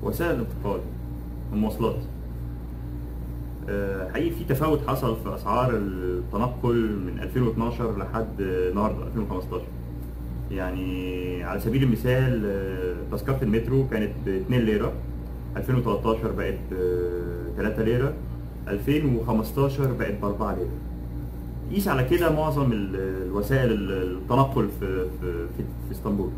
وسائل الانتقال، المواصلات. حقيقي في تفاوت حصل في اسعار التنقل من 2012 لحد النهارده 2015. يعني على سبيل المثال تذكرة المترو كانت ب 2 ليرة، 2013 بقت ب 3 ليرة، 2015 بقت ب 4 ليرة. قيس على كده معظم الوسائل التنقل في اسطنبول.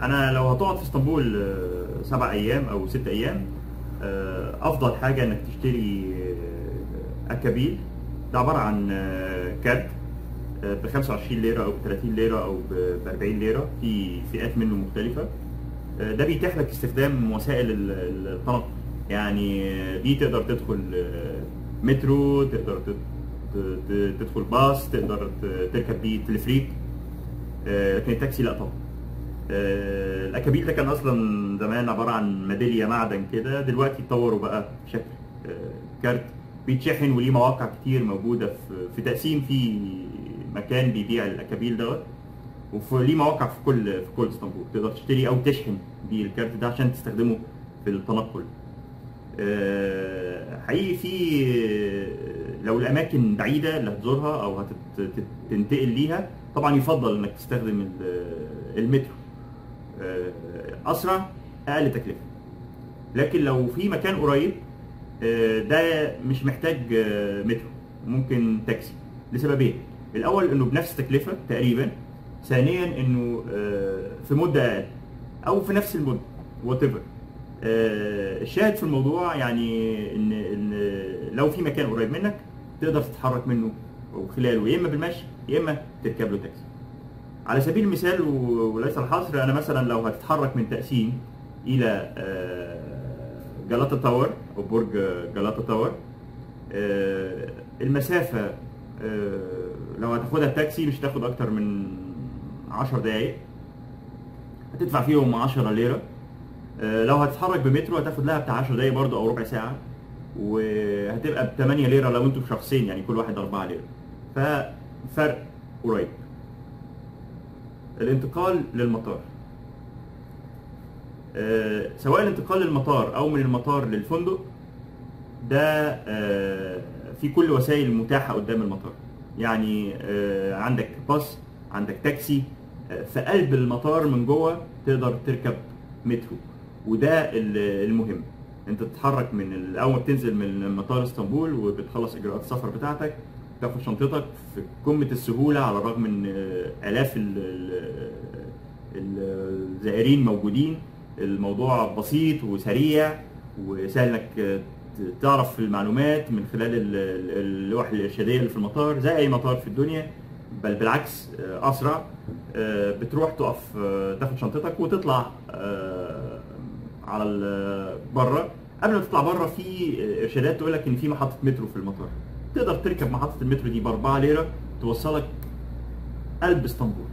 انا لو هتقعد في اسطنبول 7 ايام او 6 ايام، افضل حاجه انك تشتري اكابيل. ده عباره عن كارت ب 25 ليره او ب 30 ليره او ب 40 ليره، في فئات منه مختلفه. ده بيتيح لك استخدام وسائل التنقل. يعني دي تقدر تدخل مترو، تقدر تدخل باص، تقدر تركب بيه تلفريك. لكن التاكسي لا طبعا. الاكابيل ده كان اصلا زمان عباره عن ميداليه معدن كده، دلوقتي اتطوروا بقى بشكل كارت بيتشحن، وليه مواقع كتير موجوده في تقسيم، في مكان بيبيع الاكابيل دوت، وليه مواقع في كل اسطنبول تقدر تشتري او تشحن بيه الكارت ده عشان تستخدمه في التنقل. حقيقي في لو الاماكن بعيده اللي هتزورها او هتنتقل ليها، طبعا يفضل انك تستخدم المترو. اسرع، اقل تكلفه. لكن لو في مكان قريب، ده مش محتاج مترو، ممكن تاكسي لسببين. الاول انه بنفس التكلفه تقريبا، ثانيا انه في مده اقل او في نفس المده وات ايفر. الشاهد في الموضوع يعني ان لو في مكان قريب منك تقدر تتحرك منه وخلاله، يا اما بالمشي يا اما تركب له تاكسي. على سبيل المثال وليس الحصر، انا مثلا لو هتتحرك من تقسيم الى جلاتا تاور او برج جلاتا تاور، المسافه لو هتاخدها تاكسي مش هتاخد اكتر من 10 دقايق، هتدفع فيهم 10 ليره. لو هتتحرك بمترو هتاخد لها بتاع 10 دقايق برضه او ربع ساعه، وهتبقى ب 8 ليره لو انتوا شخصين، يعني كل واحد 4 ليره، ففرق قريب. الانتقال للمطار، سواء الانتقال للمطار او من المطار للفندق، ده في كل وسائل متاحه قدام المطار. يعني عندك باص، عندك تاكسي، في قلب المطار من جوه تقدر تركب مترو، وده المهم. انت تتحرك من اول ما بتنزل من مطار اسطنبول وبتخلص اجراءات السفر بتاعتك، تاخد شنطتك في قمه السهوله، على الرغم من الاف الزائرين موجودين. الموضوع بسيط وسريع وسهل انك تعرف المعلومات من خلال اللوح الارشاديه اللي في المطار، زي اي مطار في الدنيا، بل بالعكس اسرع. بتروح تقف تاخد شنطتك وتطلع على بره. قبل ما تطلع بره في ارشادات تقول لك ان في محطه مترو في المطار، تقدر تركب محطه المترو دي ب 4 ليره توصلك قلب اسطنبول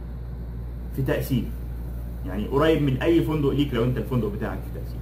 في تقسيم، يعني قريب من اي فندق ليك لو انت الفندق بتاعك في تقسيم.